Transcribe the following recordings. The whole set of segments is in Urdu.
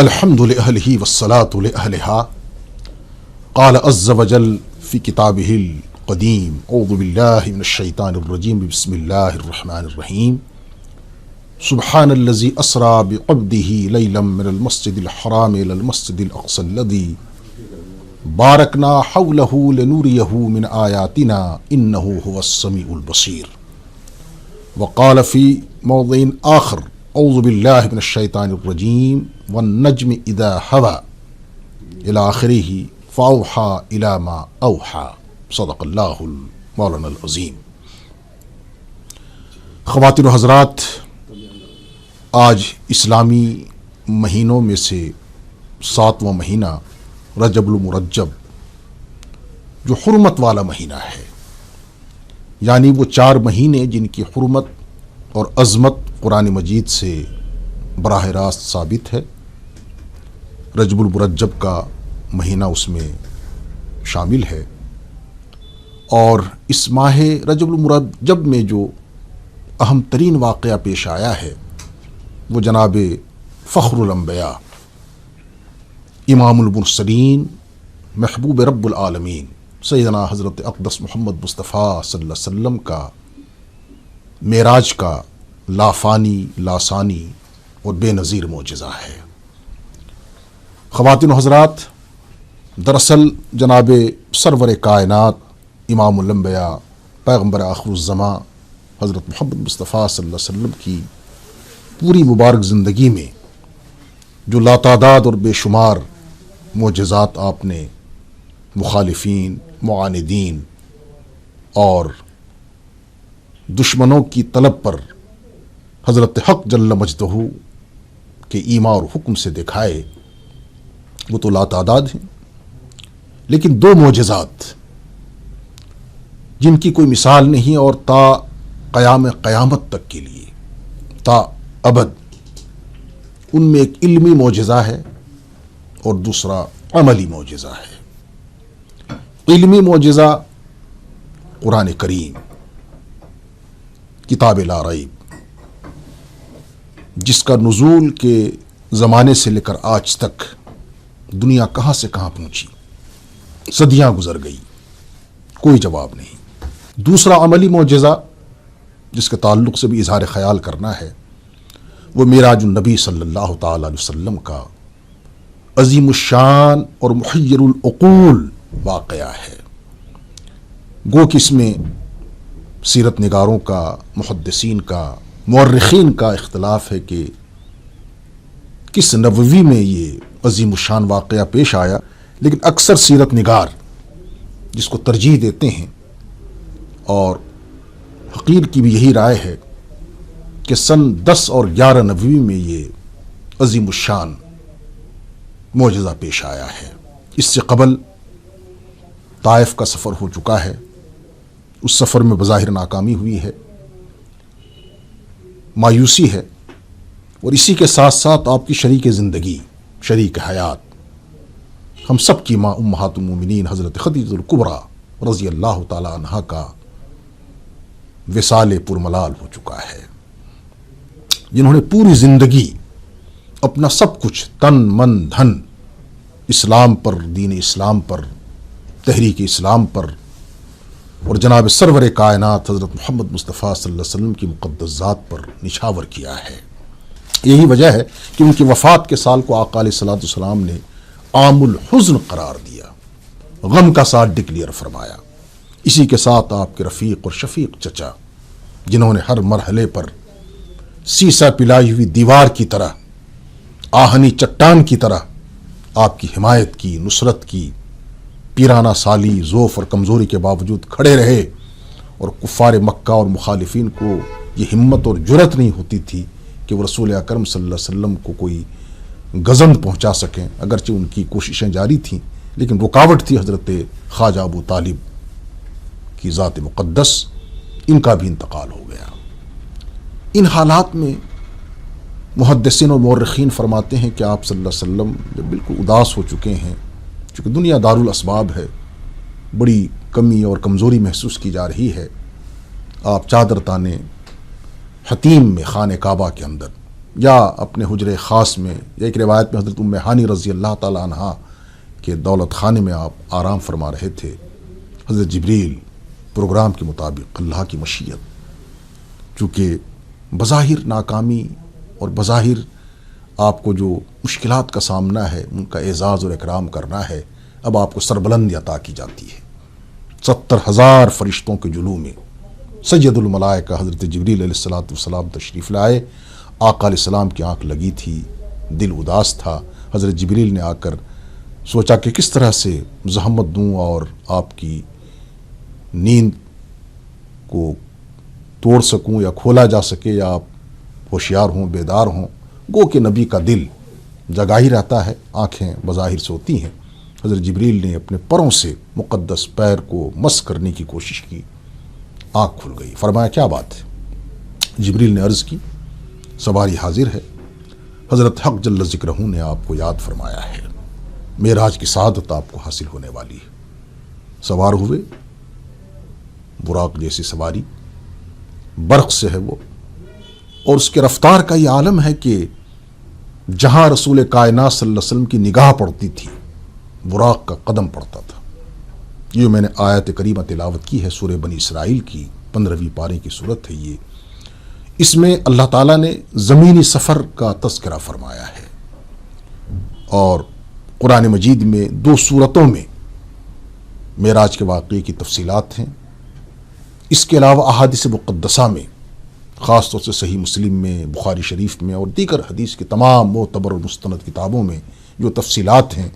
الحمد لأهله والصلاة لأهلها قال عز وجل في كتابه القديم اعوذ بالله من الشيطان الرجيم بسم الله الرحمن الرحيم سبحان الذي أسرى بعبده ليلا من المسجد الحرام إلى المسجد الأقصى الذي باركنا حوله لنريه من آياتنا إنه هو السميع البصير وقال في موضع آخر اعوذ باللہ من الشیطان الرجیم والنجم اذا ہوا الى آخرہ فاوحى الى ما اوحى صدق اللہ مولانا العظیم۔ خواتین و حضرات، آج اسلامی مہینوں میں سے 7واں مہینہ رجب المرجب جو حرمت والا مہینہ ہے، یعنی وہ 4 مہینے جن کی حرمت اور عظمت قرآن مجید سے براہ راست ثابت ہے۔ رجب المرجب کا مہینہ اس میں شامل ہے، اور اس ماہ رجب المرجب میں جو اہم ترین واقعہ پیش آیا ہے وہ جناب فخر الانبیاء، امام المرسلین، محبوب رب العالمین سیدنا حضرت اقدس محمد مصطفیٰ صلی اللہ علیہ وسلم کا معراج کا لافانی لاسانی اور بے نظیر معجزہ ہے۔ خواتین و حضرات، دراصل جناب سرور کائنات امام الانبیاء پیغمبر آخر الزماں حضرت محمد مصطفیٰ صلی اللہ علیہ وسلم کی پوری مبارک زندگی میں جو لاتعداد اور بے شمار معجزات آپ نے مخالفین، معاندین اور دشمنوں کی طلب پر حضرت حق جل مجدہ کے ایما اور حکم سے دکھائے، وہ تو لاتعداد ہیں، لیکن 2 معجزات جن کی کوئی مثال نہیں اور تا قیامت تک کے لیے، تا ابد، ان میں ایک علمی معجزہ ہے اور دوسرا عملی معجزہ ہے۔ علمی معجزہ قرآن کریم، کتاب لا ریب، جس کا نزول کے زمانے سے لے کر آج تک دنیا کہاں سے کہاں پہنچی، صدیاں گزر گئی، کوئی جواب نہیں۔ دوسرا عملی معجزہ جس کے تعلق سے بھی اظہار خیال کرنا ہے، وہ معراج النبی صلی اللہ تعالی علیہ وسلم کا عظیم الشان اور محیر العقول واقعہ ہے۔ گو کہ اس میں سیرت نگاروں کا، محدثین کا، مورخین کا اختلاف ہے کہ کس نبوی میں یہ عظیم الشان واقعہ پیش آیا، لیکن اکثر سیرت نگار جس کو ترجیح دیتے ہیں، اور حقیر کی بھی یہی رائے ہے کہ سن 10 اور 11 نبوی میں یہ عظیم الشان معجزہ پیش آیا ہے۔ اس سے قبل طائف کا سفر ہو چکا ہے، اس سفر میں بظاہر ناکامی ہوئی ہے، مایوسی ہے، اور اسی کے ساتھ ساتھ آپ کی شریک زندگی، شریک حیات، ہم سب کی ماں امہات المومنین حضرت خدیجہ الکبریٰ رضی اللہ تعالی عنہا کا وصال پرملال ہو چکا ہے، جنہوں نے پوری زندگی اپنا سب کچھ، تن من دھن، اسلام پر، دین اسلام پر، تحریک اسلام پر اور جناب سرور کائنات حضرت محمد مصطفیٰ صلی اللہ علیہ وسلم کی مقدس ذات پر نچھاور کیا ہے۔ یہی وجہ ہے کہ ان کی وفات کے سال کو آقا علیہ الصلوۃ والسلام نے عام الحزن قرار دیا، غم کا سال ڈکلیئر فرمایا۔ اسی کے ساتھ آپ کے رفیق اور شفیق چچا، جنہوں نے ہر مرحلے پر سیسا پلائی ہوئی دیوار کی طرح، آہنی چٹان کی طرح آپ کی حمایت کی، نصرت کی، پیرانہ سالی، ضعف اور کمزوری کے باوجود کھڑے رہے، اور کفار مکہ اور مخالفین کو یہ ہمت اور جرأت نہیں ہوتی تھی کہ وہ رسول اکرم صلی اللہ علیہ وسلم کو کوئی گزند پہنچا سکیں، اگرچہ ان کی کوششیں جاری تھیں، لیکن رکاوٹ تھی حضرت خواجہ ابو طالب کی ذات مقدس، ان کا بھی انتقال ہو گیا۔ ان حالات میں محدثین و مورخین فرماتے ہیں کہ آپ صلی اللہ علیہ وسلم جب بالکل اداس ہو چکے ہیں، چونکہ دنیا دارالاسباب ہے، بڑی کمی اور کمزوری محسوس کی جا رہی ہے، آپ چادر تانے حتیم میں خانہ کعبہ کے اندر یا اپنے حجرے خاص میں، یا ایک روایت میں حضرت ام ہانی رضی اللہ تعالیٰ عنہ کے دولت خانے میں آپ آرام فرما رہے تھے، حضرت جبریل پروگرام کے مطابق اللہ کی مشیت، چونکہ بظاہر ناکامی اور بظاہر آپ کو جو مشکلات کا سامنا ہے ان کا اعزاز اور اکرام کرنا ہے، اب آپ کو سربلندی عطا کی جاتی ہے۔ 70,000 فرشتوں کے جلوہ میں سید الملائکہ حضرت جبریل علیہ السلام تشریف لائے۔ آقا علیہ السلام کی آنکھ لگی تھی، دل اداس تھا۔ حضرت جبریل نے آ کر سوچا کہ کس طرح سے زحمت دوں اور آپ کی نیند کو توڑ سکوں یا کھولا جا سکے، یا آپ ہوشیار ہوں، بیدار ہوں۔ گو کہ نبی کا دل جگا ہی رہتا ہے، آنکھیں بظاہر سوتی ہیں۔ حضرت جبریل نے اپنے پروں سے مقدس پیر کو مس کرنے کی کوشش کی، آنکھ کھل گئی۔ فرمایا کیا بات ہے؟ جبریل نے عرض کی سواری حاضر ہے، حضرت حق جل ذکرہ نے آپ کو یاد فرمایا ہے، معراج کی سعادت آپ کو حاصل ہونے والی ہے۔ سوار ہوئے، براق جیسی سواری، برق سے ہے وہ، اور اس کے رفتار کا یہ عالم ہے کہ جہاں رسول کائنات صلی اللہ علیہ وسلم کی نگاہ پڑتی تھی براق کا قدم پڑتا تھا۔ یہ میں نے آیت کریمہ تلاوت کی ہے، سورہ بنی اسرائیل کی 15ویں پارے کی صورت ہے یہ۔ اس میں اللہ تعالیٰ نے زمینی سفر کا تذکرہ فرمایا ہے، اور قرآن مجید میں 2 صورتوں میں معراج کے واقعے کی تفصیلات ہیں۔ اس کے علاوہ احادیث مقدسہ میں، خاص طور سے صحیح مسلم میں، بخاری شریف میں اور دیگر حدیث کی تمام معتبر اور مستند کتابوں میں جو تفصیلات ہیں،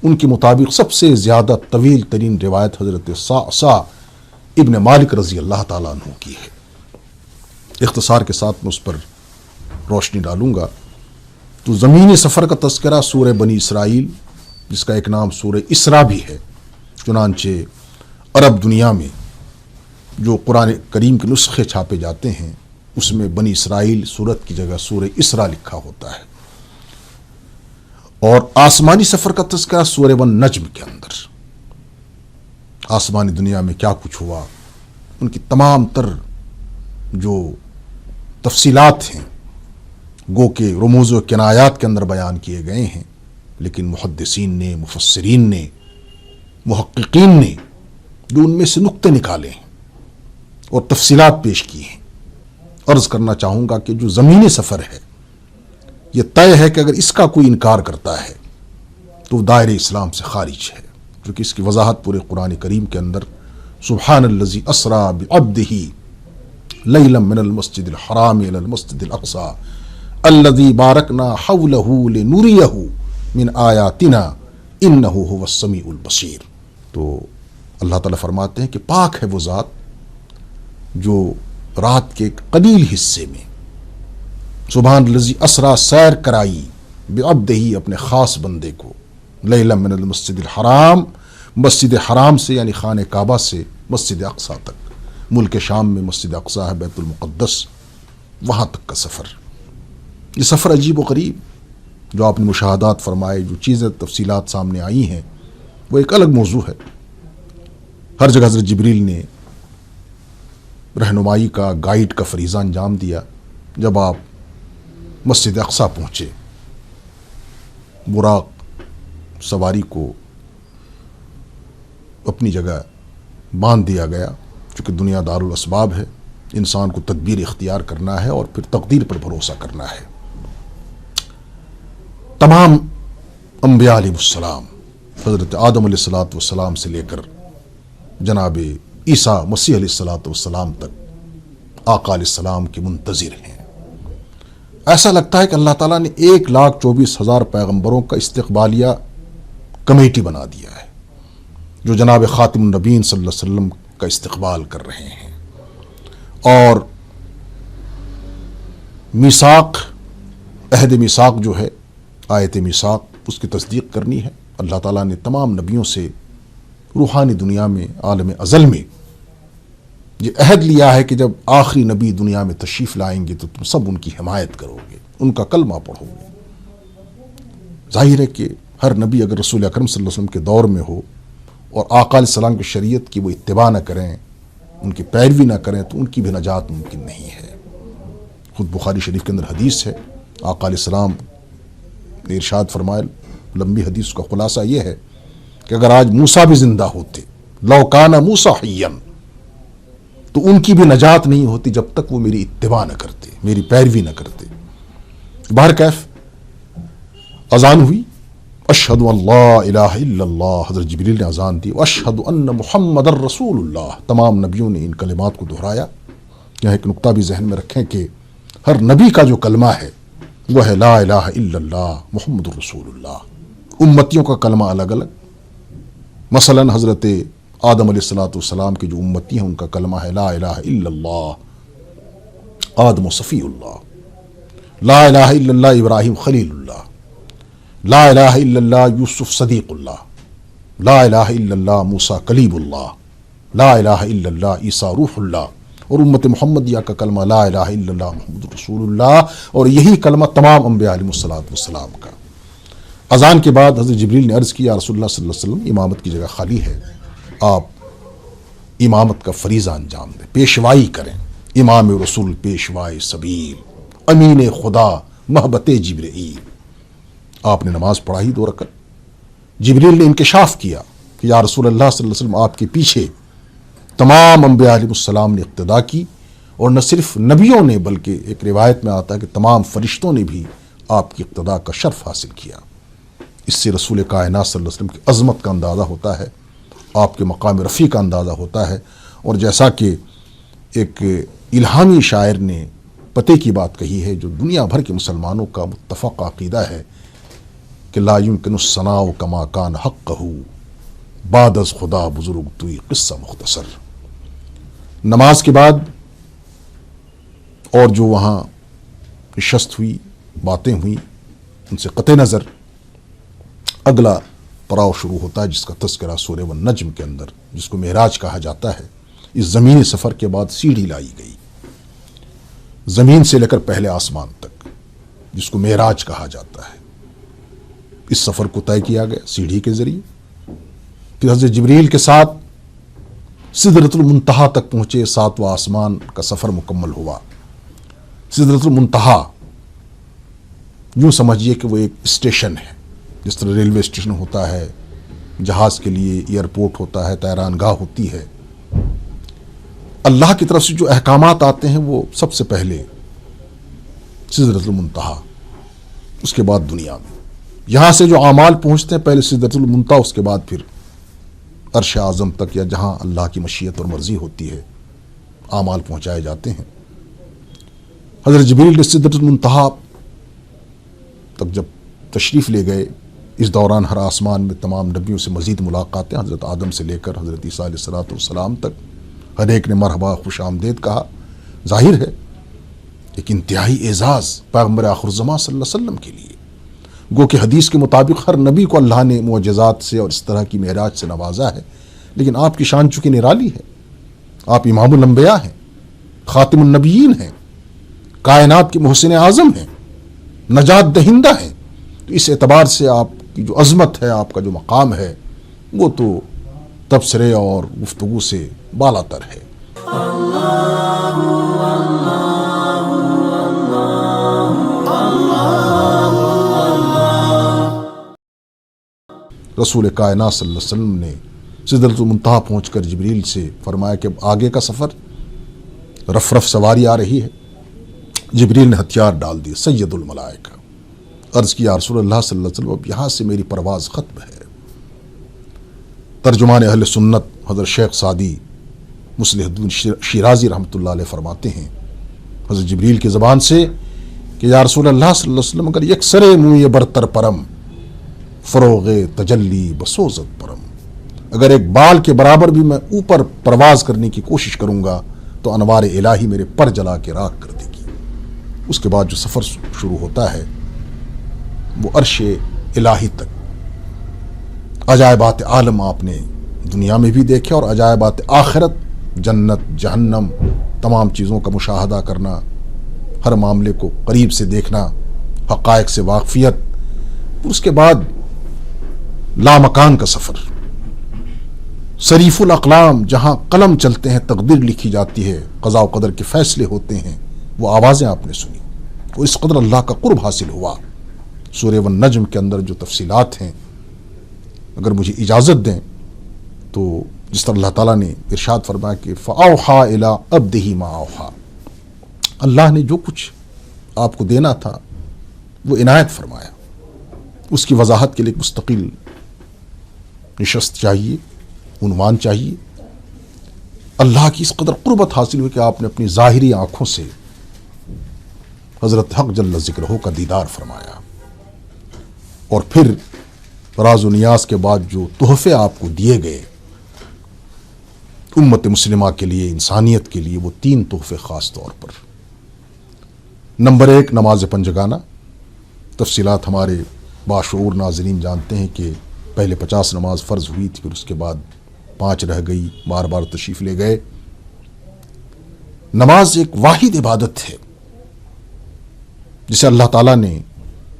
ان کے مطابق سب سے زیادہ طویل ترین روایت حضرت صعصع ابن مالک رضی اللہ تعالیٰ عنہ کی ہے۔ اختصار کے ساتھ میں اس پر روشنی ڈالوں گا۔ تو زمینی سفر کا تذکرہ سورہ بنی اسرائیل، جس کا ایک نام سورہ اسراء بھی ہے، چنانچہ عرب دنیا میں جو قرآن کریم کے نسخے چھاپے جاتے ہیں اس میں بنی اسرائیل سورت کی جگہ سورہ اسراء لکھا ہوتا ہے۔ اور آسمانی سفر کا تذکرہ سورہ والنجم کے اندر، آسمانی دنیا میں کیا کچھ ہوا، ان کی تمام تر جو تفصیلات ہیں گو کہ رموز و کنایات کے اندر بیان کیے گئے ہیں، لیکن محدثین نے، مفسرین نے، محققین نے جو ان میں سے نقطے نکالے ہیں اور تفصیلات پیش کی ہیں۔ عرض کرنا چاہوں گا کہ جو زمینی سفر ہے یہ طے ہے کہ اگر اس کا کوئی انکار کرتا ہے تو دائرہ اسلام سے خارج ہے، کیونکہ اس کی وضاحت پورے قرآن کریم کے اندر سبحان الذی اسری بعبدہ لیلا من المسجد الحرام الی المسجد الاقصی الذی بارکنا حولہ لنریہ من آیاتنا انہ هو السمیع البصیر۔ تو اللہ تعالیٰ فرماتے ہیں کہ پاک ہے وہ ذات جو رات کے قلیل حصے میں سبحان الذی اسری سیر کرائی بعبدہ اپنے خاص بندے کو، لیلا من المسجد الحرام، مسجد حرام سے یعنی خانہ کعبہ سے مسجد اقصی تک، ملک شام میں مسجد اقصی ہے، بیت المقدس، وہاں تک کا سفر۔ یہ سفر عجیب و غریب جو آپ نے مشاہدات فرمائے، جو چیزیں تفصیلات سامنے آئی ہیں، وہ ایک الگ موضوع ہے۔ ہر جگہ حضرت جبریل نے رہنمائی کا، گائیڈ کا فریضہ انجام دیا۔ جب آپ مسجد اقصی پہنچے، براق سواری کو اپنی جگہ باندھ دیا گیا، چونکہ دنیا دار الاسباب ہے، انسان کو تدبیر اختیار کرنا ہے اور پھر تقدیر پر بھروسہ کرنا ہے۔ تمام انبیاء علیہ السلام، حضرت آدم علیہ السلام سے لے کر جناب عیسیٰ مسیح علیہ السلام تک آقا علیہ السلام کے منتظر ہیں۔ ایسا لگتا ہے کہ اللہ تعالیٰ نے 1,24,000 پیغمبروں کا استقبالیہ کمیٹی بنا دیا ہے، جو جناب خاتم النبیین صلی اللہ علیہ وسلم کا استقبال کر رہے ہیں۔ اور میثاق، عہد میثاق جو ہے، آیت میثاق، اس کی تصدیق کرنی ہے۔ اللہ تعالیٰ نے تمام نبیوں سے روحانی دنیا میں، عالم ازل میں یہ عہد لیا ہے کہ جب آخری نبی دنیا میں تشریف لائیں گے تو تم سب ان کی حمایت کرو گے، ان کا کلمہ پڑھو گے۔ ظاہر ہے کہ ہر نبی اگر رسول اکرم صلی اللہ علیہ وسلم کے دور میں ہو اور آقا علیہ السلام کی شریعت کی وہ اتباع نہ کریں، ان کی پیروی نہ کریں، تو ان کی بھی نجات ممکن نہیں ہے۔ خود بخاری شریف کے اندر حدیث ہے آقا علیہ السلام نے ارشاد فرمایا، لمبی حدیث کا خلاصہ یہ ہے کہ اگر آج موسیٰ بھی زندہ ہوتے، لو کان موسیٰ حیا، تو ان کی بھی نجات نہیں ہوتی جب تک وہ میری اتباع نہ کرتے، میری پیروی نہ کرتے۔ بہرکیف اذان ہوئی، اشہد ان لا الہ الا اللہ، حضرت جبریل نے اذان دی، اشہد ان محمد الرسول اللہ، تمام نبیوں نے ان کلمات کو دہرایا۔ یہاں ایک نقطہ بھی ذہن میں رکھیں کہ ہر نبی کا جو کلمہ ہے وہ ہے لا الہ الا اللہ محمد الرسول اللہ۔ امتیوں کا کلمہ الگ الگ، مثلا حضرت آدم علیہ السلام کی جو امتی ہیں ان کا کلمہ ہے لا الہ الا اللہ آدم و صفی اللہ، لا الہ الا اللہ ابراہیم خلیل اللہ، لا الہ الا اللہ یوسف صدیق اللہ، لا الہ الا اللہ موسیٰ کلیم اللہ، لا الہ الا اللہ عیسیٰ روح اللہ۔ اور امت محمدیہ کا کلمہ لا الہ الا اللہ محمد رسول اللہ، اور یہی کلمہ تمام انبیاء علیہ السلام کا۔ اذان کے بعد حضرت جبریل نے عرض کیا، رسول اللہ صلی اللہ علیہ وسلم امامت کی جگہ خالی ہے، آپ امامت کا فریضہ انجام دیں، پیشوائی کریں، امام رسول پیشوائی سبیل، امین خدا محبت جبرائیل۔ آپ نے نماز پڑھائی 2 رکعت۔ جبریل نے انکشاف کیا کہ یا رسول اللہ صلی اللہ علیہ وسلم آپ کے پیچھے تمام انبیاء علیہ السلام نے اقتدا کی، اور نہ صرف نبیوں نے بلکہ ایک روایت میں آتا ہے کہ تمام فرشتوں نے بھی آپ کی اقتدا کا شرف حاصل کیا۔ اس سے رسول کائنات صلی اللہ علیہ وسلم کی عظمت کا اندازہ ہوتا ہے، آپ کے مقام رفیع کا اندازہ ہوتا ہے۔ اور جیسا کہ ایک الہامی شاعر نے پتے کی بات کہی ہے جو دنیا بھر کے مسلمانوں کا متفق عقیدہ ہے کہ لا يمكن الثناء كما كان حقه بعد از خدا بزرگ توئی قصہ مختصر۔ نماز کے بعد اور جو وہاں نشست ہوئی، باتیں ہوئیں، ان سے قطع نظر اگلا پڑاؤ شروع ہوتا ہے جس کا تذکرہ سورہ والنجم کے اندر، جس کو معراج کہا جاتا ہے۔ اس زمینی سفر کے بعد سیڑھی لائی گئی زمین سے لے کر پہلے آسمان تک، جس کو معراج کہا جاتا ہے۔ اس سفر کو طے کیا گیا سیڑھی کے ذریعے۔ پھر حضرت جبریل کے ساتھ سدرۃ المنتہا تک پہنچے، 7واں آسمان کا سفر مکمل ہوا۔ سدرۃ المنتہا یوں سمجھیے کہ وہ ایک اسٹیشن ہے، جس طرح ریلوے اسٹیشن ہوتا ہے، جہاز کے لیے ایئرپورٹ ہوتا ہے، طیران گاہ ہوتی ہے۔ اللہ کی طرف سے جو احکامات آتے ہیں وہ سب سے پہلے سدرۃ المنتہا، اس کے بعد دنیا میں۔ یہاں سے جو اعمال پہنچتے ہیں پہلے سدرۃ المنتہا، اس کے بعد پھر عرش اعظم تک، یا جہاں اللہ کی مشیت اور مرضی ہوتی ہے اعمال پہنچائے جاتے ہیں۔ حضرت جبریل نے سدرۃ المنتہا تک جب تشریف لے گئے، اس دوران ہر آسمان میں تمام نبیوں سے مزید ملاقاتیں، حضرت آدم سے لے کر حضرت عیسیٰ علیہ السلام تک، ہر ایک نے مرحبا خوش آمدید کہا۔ ظاہر ہے ایک انتہائی اعزاز پیغمبر آخر الزماں صلی اللہ علیہ وسلم کے لیے، گو کہ حدیث کے مطابق ہر نبی کو اللہ نے معجزات سے اور اس طرح کی معراج سے نوازا ہے، لیکن آپ کی شان چونکہ نرالی ہے، آپ امام الانبیاء ہیں، خاتم النبیین ہیں، کائنات کے محسن اعظم ہیں، نجات دہندہ ہیں، تو اس اعتبار سے آپ کی جو عظمت ہے، آپ کا جو مقام ہے، وہ تو تبصرے اور گفتگو سے بالا تر ہے۔ رسول کائنات صلی اللہ علیہ وسلم نے سدرۃ المنتہا پہنچ کر جبریل سے فرمایا کہ اب آگے کا سفر، رف رف سواری آ رہی ہے۔ جبریل نے ہتھیار ڈال دیے، سید الملائکہ۔ عرض کیا رسول اللہ صلی اللہ علیہ وسلم اب یہاں سے میری پرواز ختم ہے۔ ترجمان اہل سنت حضرت شیخ سعدی مصلح الدین شیرازی رحمۃ اللہ علیہ فرماتے ہیں حضرت جبریل کی زبان سے کہ یا رسول اللہ صلی اللہ علیہ وسلم اگر یکسر موئے برتر پرم فروغ تجلی بسوزت پرم، اگر ایک بال کے برابر بھی میں اوپر پرواز کرنے کی کوشش کروں گا تو انوار الہی میرے پر جلا کے راکھ کر دے گی۔ اس کے بعد جو سفر شروع ہوتا ہے وہ عرش الہی تک۔ عجائبات عالم آپ نے دنیا میں بھی دیکھے، اور عجائبات آخرت، جنت جہنم، تمام چیزوں کا مشاہدہ کرنا، ہر معاملے کو قریب سے دیکھنا، حقائق سے واقفیت۔ اس کے بعد لامکان کا سفر، صریف الاقلام، جہاں قلم چلتے ہیں، تقدیر لکھی جاتی ہے، قضاء و قدر کے فیصلے ہوتے ہیں، وہ آوازیں آپ نے سنی۔ وہ اس قدر اللہ کا قرب حاصل ہوا. سورہ والنجم کے اندر جو تفصیلات ہیں، اگر مجھے اجازت دیں تو جس طرح اللہ تعالیٰ نے ارشاد فرمایا کہ فَأَوْحَا إِلَىٰ عَبْدِهِ مَا أَوْحَا، اللہ نے جو کچھ آپ کو دینا تھا وہ عنایت فرمایا. اس کی وضاحت کے لیے ایک مستقل نشست چاہیے، عنوان چاہیے. اللہ کی اس قدر قربت حاصل ہوئی کہ آپ نے اپنی ظاہری آنکھوں سے حضرت حق جل ذکرہ کا دیدار فرمایا، اور پھر راز و نیاز کے بعد جو تحفے آپ کو دیے گئے امت مسلمہ کے لیے، انسانیت کے لیے، وہ 3 تحفے خاص طور پر. نمبر 1 نماز پنجگانہ. تفصیلات ہمارے باشعور ناظرین جانتے ہیں کہ پہلے 50 نماز فرض ہوئی تھی، پھر اس کے بعد 5 رہ گئی، بار بار تشریف لے گئے. نماز ایک واحد عبادت ہے جسے اللہ تعالیٰ نے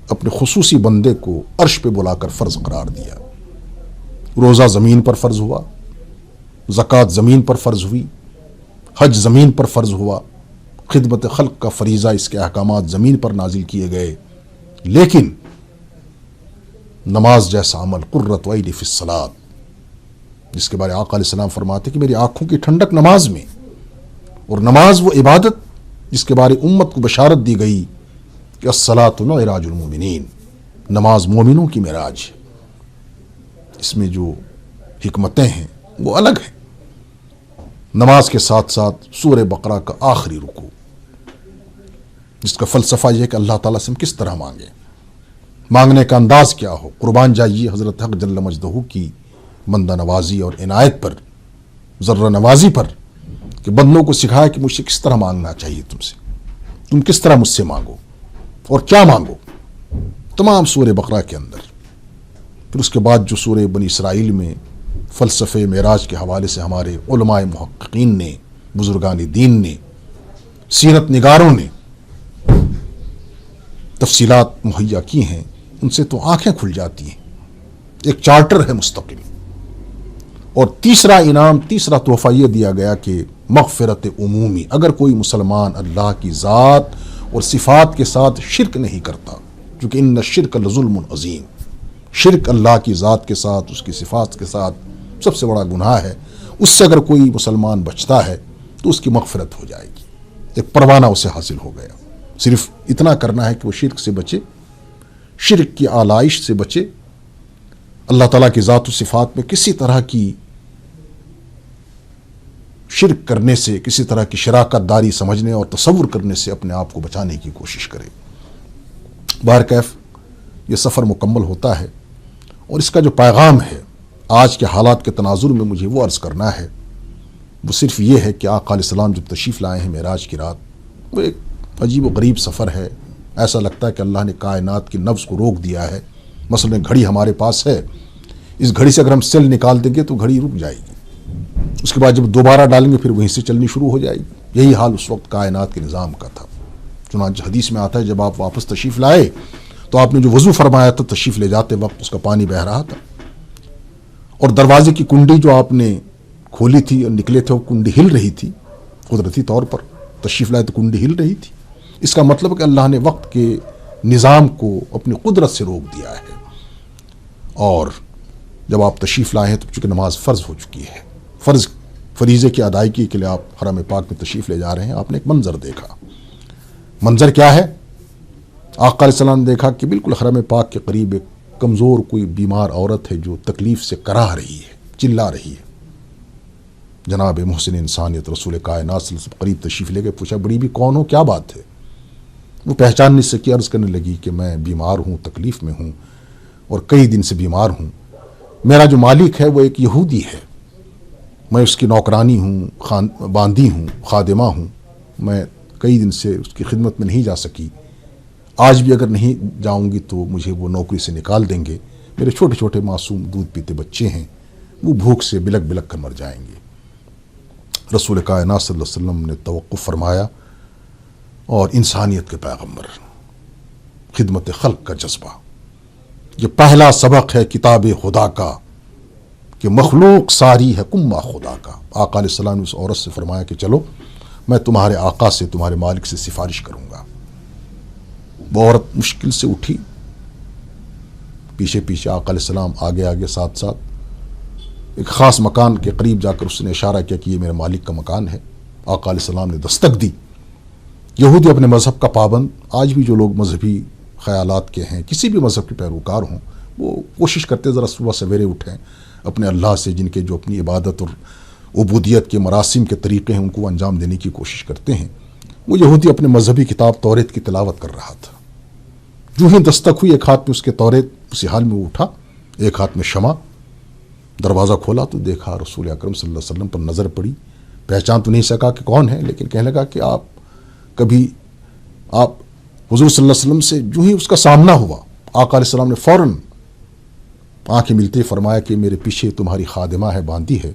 اپنے خصوصی بندے کو عرش پہ بلا کر فرض قرار دیا. روزہ زمین پر فرض ہوا، زکوٰۃ زمین پر فرض ہوئی، حج زمین پر فرض ہوا، خدمت خلق کا فریضہ، اس کے احکامات زمین پر نازل کیے گئے. لیکن نماز جیسا عمل قرۃ عینی فی الصلاۃ، جس کے بارے آقا علیہ السلام فرماتے کہ میری آنکھوں کی ٹھنڈک نماز میں. اور نماز وہ عبادت جس کے بارے امت کو بشارت دی گئی کہ الصلاۃ معراج المومنین، نماز مومنوں کی معراج ہے. اس میں جو حکمتیں ہیں وہ الگ ہیں. نماز کے ساتھ ساتھ سورہ بقرہ کا آخری رکوع، جس کا فلسفہ یہ ہے کہ اللہ تعالیٰ سے ہم کس طرح مانگیں، مانگنے کا انداز کیا ہو. قربان جائیے حضرت حق جل مجدہ کی بندہ نوازی اور عنایت پر، ذرہ نوازی پر، کہ بندوں کو سکھایا کہ مجھ سے کس طرح مانگنا چاہیے، تم کس طرح مجھ سے مانگو اور کیا مانگو. تمام سورہ بقرہ کے اندر. پھر اس کے بعد جو سورہ بنی اسرائیل میں فلسفے معراج کے حوالے سے ہمارے علماء محققین نے، بزرگان دین نے، سیرت نگاروں نے تفصیلات مہیا کی ہیں، ان سے تو آنکھیں کھل جاتی ہیں. ایک چارٹر ہے مستقل. اور تیسرا انعام، تیسرا تحفہ یہ دیا گیا کہ مغفرت عمومی. اگر کوئی مسلمان اللہ کی ذات اور صفات کے ساتھ شرک نہیں کرتا، کیونکہ ان الشرک لظلم عظیم، شرک اللہ کی ذات کے ساتھ، اس کی صفات کے ساتھ سب سے بڑا گناہ ہے. اس سے اگر کوئی مسلمان بچتا ہے تو اس کی مغفرت ہو جائے گی، ایک پروانہ اسے حاصل ہو گیا. صرف اتنا کرنا ہے کہ وہ شرک سے بچے، شرک کی آلائش سے بچے، اللہ تعالیٰ کی ذات و صفات میں کسی طرح کی شرک کرنے سے، کسی طرح کی شراکت داری سمجھنے اور تصور کرنے سے اپنے آپ کو بچانے کی کوشش کرے. بہرکیف یہ سفر مکمل ہوتا ہے، اور اس کا جو پیغام ہے آج کے حالات کے تناظر میں مجھے وہ عرض کرنا ہے، وہ صرف یہ ہے کہ آقا علیہ السلام جب تشریف لائے ہیں معراج کی رات، وہ ایک عجیب و غریب سفر ہے. ایسا لگتا ہے کہ اللہ نے کائنات کی نبض کو روک دیا ہے. مثلا گھڑی ہمارے پاس ہے، اس گھڑی سے اگر ہم سیل نکال دیں گے تو گھڑی رک جائے گی، اس کے بعد جب دوبارہ ڈالیں گے پھر وہیں سے چلنی شروع ہو جائے گی. یہی حال اس وقت کائنات کے نظام کا تھا. چنانچہ حدیث میں آتا ہے جب آپ واپس تشریف لائے تو آپ نے جو وضو فرمایا تھا، تشریف لے جاتے وقت اس کا پانی بہہ رہا تھا، اور دروازے کی کنڈی جو آپ نے کھولی تھی اور نکلے تھے وہ کنڈی ہل رہی تھی. قدرتی طور پر تشریف لائے تو کنڈی ہل رہی تھی. اس کا مطلب ہے کہ اللہ نے وقت کے نظام کو اپنی قدرت سے روک دیا ہے. اور جب آپ تشریف لائے ہیں تو چونکہ نماز فرض ہو چکی ہے، فریضے کی ادائیگی کے لیے آپ حرم پاک میں تشریف لے جا رہے ہیں. آپ نے ایک منظر دیکھا. منظر کیا ہے؟ آقا علیہ السلام نے دیکھا کہ بالکل حرم پاک کے قریب ایک کمزور کوئی بیمار عورت ہے جو تکلیف سے کراہ رہی ہے، چلا رہی ہے. جناب محسن انسانیت رسول کائنات صلی اللہ علیہ وسلم قریب تشریف لے گئے. پوچھا بڑی بھی کون ہو، کیا بات ہے؟ وہ پہچان نہیں سکی. عرض کرنے لگی کہ میں بیمار ہوں، تکلیف میں ہوں، اور کئی دن سے بیمار ہوں. میرا جو مالک ہے وہ ایک یہودی ہے، میں اس کی نوکرانی ہوں، باندی ہوں، خادمہ ہوں. میں کئی دن سے اس کی خدمت میں نہیں جا سکی. آج بھی اگر نہیں جاؤں گی تو مجھے وہ نوکری سے نکال دیں گے. میرے چھوٹے چھوٹے معصوم دودھ پیتے بچے ہیں، وہ بھوک سے بلک بلک کر مر جائیں گے. رسول کائنات صلی اللہ علیہ وسلم نے توقف فرمایا، اور انسانیت کے پیغمبر، خدمت خلق کا جذبہ، یہ پہلا سبق ہے کتاب خدا کا کہ مخلوق ساری ہے کما خدا کا. آقا علیہ السلام نے اس عورت سے فرمایا کہ چلو میں تمہارے آقا سے، تمہارے مالک سے سفارش کروں گا. وہ عورت مشکل سے اٹھی، پیچھے پیچھے آقا علیہ السلام آگے آگے ساتھ ساتھ، ایک خاص مکان کے قریب جا کر اس نے اشارہ کیا کہ یہ میرے مالک کا مکان ہے۔ آقا علیہ السلام نے دستک دی۔ یہودی اپنے مذہب کا پابند، آج بھی جو لوگ مذہبی خیالات کے ہیں، کسی بھی مذہب کے پیروکار ہوں، وہ کوشش کرتے ذرا صبح سویرے اٹھیں، اپنے اللہ سے جن کے جو اپنی عبادت اور عبودیت کے مراسم کے طریقے ہیں ان کو انجام دینے کی کوشش کرتے ہیں۔ وہ یہودی اپنے مذہبی کتاب توریت کی تلاوت کر رہا تھا۔ جو ہی دستک ہوئی، ایک ہاتھ میں اس کے توریت، اسی حال میں وہ اٹھا، ایک ہاتھ میں شمع، دروازہ کھولا تو دیکھا رسول اکرم صلی اللہ علیہ وسلم پر نظر پڑی۔ پہچان تو نہیں سکا کہ کون ہے، لیکن کہنے لگا کہ آپ حضور صلی اللہ علیہ وسلم سے جو ہی اس کا سامنا ہوا، آقا علیہ السلام نے فوراً آنکھیں ملتے فرمایا کہ میرے پیچھے تمہاری خادمہ ہے، باندھی ہے،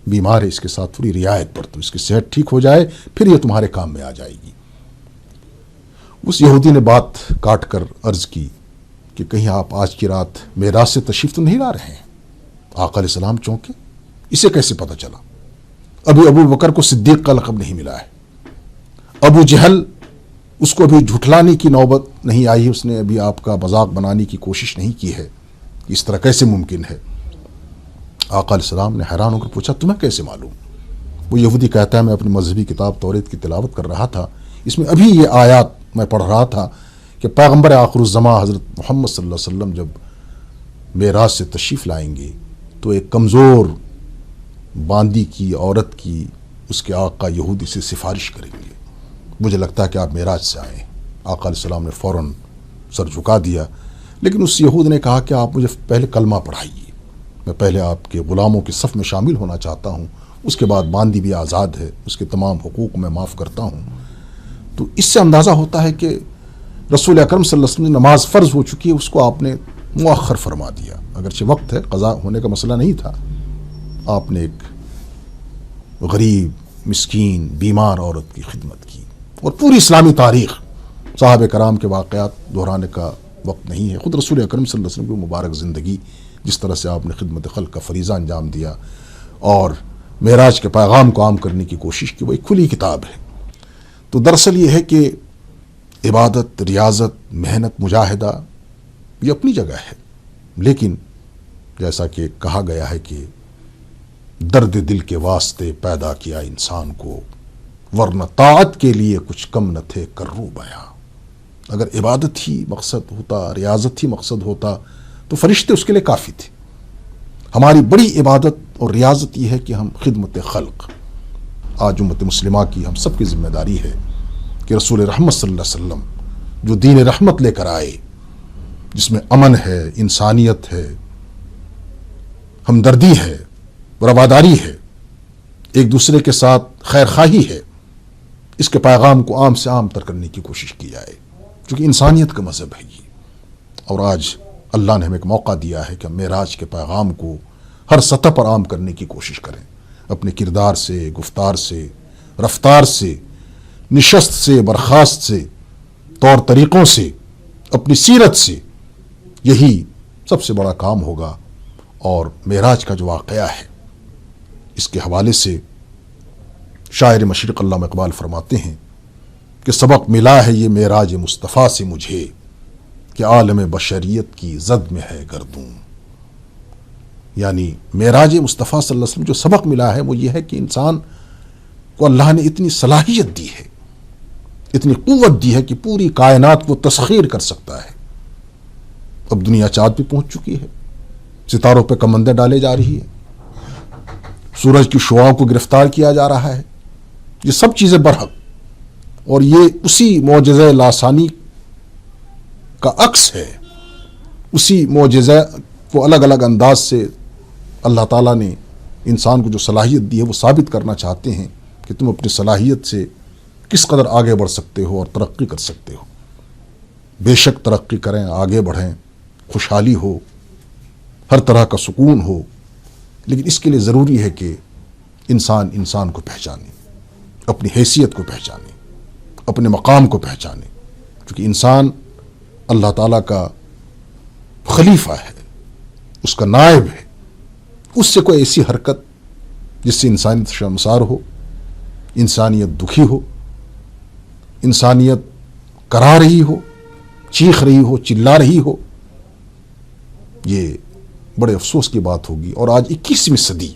بیمار ہے، اس کے ساتھ تھوڑی رعایت برتو، اس کی صحت ٹھیک ہو جائے پھر یہ تمہارے کام میں آ جائے گی۔ اس یہودی نے بات کاٹ کر عرض کی کہ کہیں آپ آج کی رات معراج سے تشریف تو نہیں لا رہے ہیں؟ آقا علیہ السلام چونکے، اسے کیسے پتہ چلا؟ ابھی ابو بکر کو صدیق کا لقب نہیں ملا ہے، ابو جہل اس کو ابھی جھٹلانے کی نوبت نہیں آئی، اس نے ابھی آپ کا مذاق بنانے کی کوشش نہیں کی ہے، اس طرح کیسے ممکن ہے؟ آقا علیہ السلام نے حیران ہو کر پوچھا تمہیں کیسے معلوم؟ وہ یہودی کہتا ہے میں اپنی مذہبی کتاب توریت کی تلاوت کر رہا تھا، اس میں ابھی یہ آیات میں پڑھ رہا تھا کہ پیغمبر آخر الزماں حضرت محمد صلی اللہ علیہ وسلم جب معراج سے تشریف لائیں گے تو ایک کمزور باندی کی عورت کی اس کے آقا یہودی سے سفارش کریں گے، مجھے لگتا ہے کہ آپ معراج سے آئیں۔ آقا علیہ السلام نے فوراً سر جھکا دیا، لیکن اس یہود نے کہا کہ آپ مجھے پہلے کلمہ پڑھائیے، میں پہلے آپ کے غلاموں کے صف میں شامل ہونا چاہتا ہوں، اس کے بعد باندی بھی آزاد ہے، اس کے تمام حقوق میں معاف کرتا ہوں۔ تو اس سے اندازہ ہوتا ہے کہ رسول اکرم صلی اللہ علیہ وسلم نے نماز فرض ہو چکی ہے، اس کو آپ نے مؤخر فرما دیا، اگرچہ وقت ہے، قضا ہونے کا مسئلہ نہیں تھا۔ آپ نے ایک غریب مسکین بیمار عورت کی خدمت کی، اور پوری اسلامی تاریخ صحابہ کرام کے واقعات دہرانے کا وقت نہیں ہے، خود رسول اکرم صلی اللہ علیہ وسلم کی مبارک زندگی، جس طرح سے آپ نے خدمت خلق کا فریضہ انجام دیا اور معراج کے پیغام کو عام کرنے کی کوشش کی، وہ ایک کھلی کتاب ہے۔ تو دراصل یہ ہے کہ عبادت، ریاضت، محنت، مجاہدہ یہ اپنی جگہ ہے، لیکن جیسا کہ کہا گیا ہے کہ درد دل کے واسطے پیدا کیا انسان کو، ورنہ طاعت کے لیے کچھ کم نہ تھے کرو بیاں۔ اگر عبادت ہی مقصد ہوتا، ریاضت ہی مقصد ہوتا تو فرشتے اس کے لیے کافی تھے۔ ہماری بڑی عبادت اور ریاضت یہ ہے کہ ہم خدمت خلق، آج امت مسلمہ کی ہم سب کی ذمہ داری ہے کہ رسول رحمت صلی اللہ علیہ وسلم جو دین رحمت لے کر آئے، جس میں امن ہے، انسانیت ہے، ہمدردی ہے، رواداری ہے، ایک دوسرے کے ساتھ خیر خواہی ہے، اس کے پیغام کو عام سے عام تر کرنے کی کوشش کی جائے، کیونکہ انسانیت کا مذہب ہے یہ۔ اور آج اللہ نے ہمیں ایک موقع دیا ہے کہ ہم معراج کے پیغام کو ہر سطح پر عام کرنے کی کوشش کریں، اپنے کردار سے، گفتار سے، رفتار سے، نشست سے، برخاست سے، طور طریقوں سے، اپنی سیرت سے، یہی سب سے بڑا کام ہوگا۔ اور معراج کا جو واقعہ ہے اس کے حوالے سے شاعر مشرق علامہ اقبال فرماتے ہیں کہ سبق ملا ہے یہ معراج مصطفیٰ سے مجھے، کہ عالم بشریت کی زد میں ہے گردوں۔ یعنی معراج مصطفیٰ صلی اللہ علیہ وسلم جو سبق ملا ہے وہ یہ ہے کہ انسان کو اللہ نے اتنی صلاحیت دی ہے، اتنی قوت دی ہے کہ پوری کائنات کو تسخیر کر سکتا ہے۔ اب دنیا چاند پہ پہنچ چکی ہے، ستاروں پہ کمندیں ڈالے جا رہی ہے، سورج کی شعاؤں کو گرفتار کیا جا رہا ہے، یہ سب چیزیں برحق، اور یہ اسی معجزہ لاسانی کا عکس ہے، اسی معجزہ کو الگ الگ انداز سے اللہ تعالیٰ نے انسان کو جو صلاحیت دی ہے وہ ثابت کرنا چاہتے ہیں کہ تم اپنی صلاحیت سے کس قدر آگے بڑھ سکتے ہو اور ترقی کر سکتے ہو۔ بے شک ترقی کریں، آگے بڑھیں، خوشحالی ہو، ہر طرح کا سکون ہو، لیکن اس کے لیے ضروری ہے کہ انسان کو پہچانے، اپنی حیثیت کو پہچانے، اپنے مقام کو پہچانے، کیونکہ انسان اللہ تعالیٰ کا خلیفہ ہے، اس کا نائب ہے۔ اس سے کوئی ایسی حرکت جس سے انسانیت شرمسار ہو، انسانیت دکھی ہو، انسانیت کرا رہی ہو، چیخ رہی ہو، چلا رہی ہو، یہ بڑے افسوس کی بات ہوگی۔ اور آج 21ویں صدی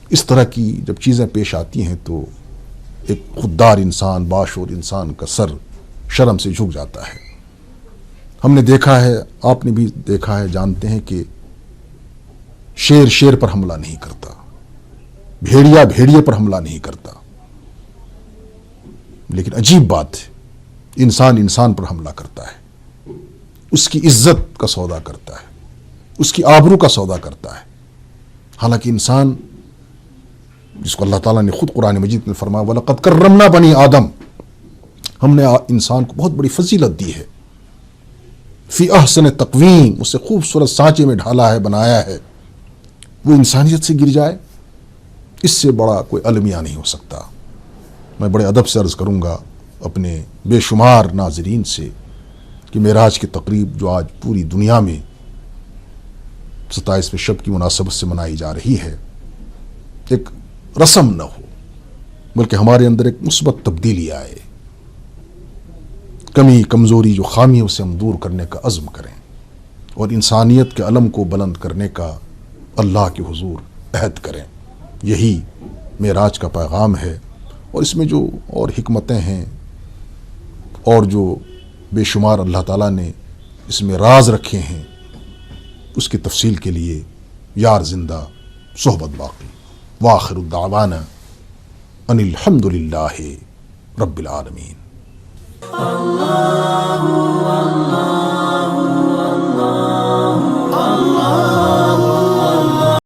اس طرح کی جب چیزیں پیش آتی ہیں تو ایک خوددار انسان، باشعور انسان کا سر شرم سے جھک جاتا ہے۔ ہم نے دیکھا ہے، آپ نے بھی دیکھا ہے، جانتے ہیں کہ شیر شیر پر حملہ نہیں کرتا، بھیڑیا بھیڑیے پر حملہ نہیں کرتا، لیکن عجیب بات ہے، انسان انسان پر حملہ کرتا ہے، اس کی عزت کا سودا کرتا ہے، اس کی آبرو کا سودا کرتا ہے۔ حالانکہ انسان، جس کو اللہ تعالیٰ نے خود قرآن مجید میں فرمایا وَلَقَدْ كَرَّمْنَا بَنِي آدم، ہم نے انسان کو بہت بڑی فضیلت دی ہے، فی احسن تقویم، اسے خوبصورت سانچے میں ڈھالا ہے، بنایا ہے، وہ انسانیت سے گر جائے، اس سے بڑا کوئی المیہ نہیں ہو سکتا۔ میں بڑے ادب سے عرض کروں گا اپنے بے شمار ناظرین سے کہ معراج کی تقریب جو آج پوری دنیا میں 27ویں شب کی مناسبت سے منائی جا رہی ہے، ایک رسم نہ ہو، بلکہ ہمارے اندر ایک مثبت تبدیلی آئے، کمی کمزوری جو خامی ہے اسے ہم دور کرنے کا عزم کریں، اور انسانیت کے علم کو بلند کرنے کا اللہ کے حضور عہد کریں۔ یہی معراج کا پیغام ہے، اور اس میں جو اور حکمتیں ہیں اور جو بے شمار اللہ تعالیٰ نے اس میں راز رکھے ہیں، اس کی تفصیل کے لیے یار زندہ صحبت باقی۔ وآخر الدعوانا ان الحمد للہ رب العالمین۔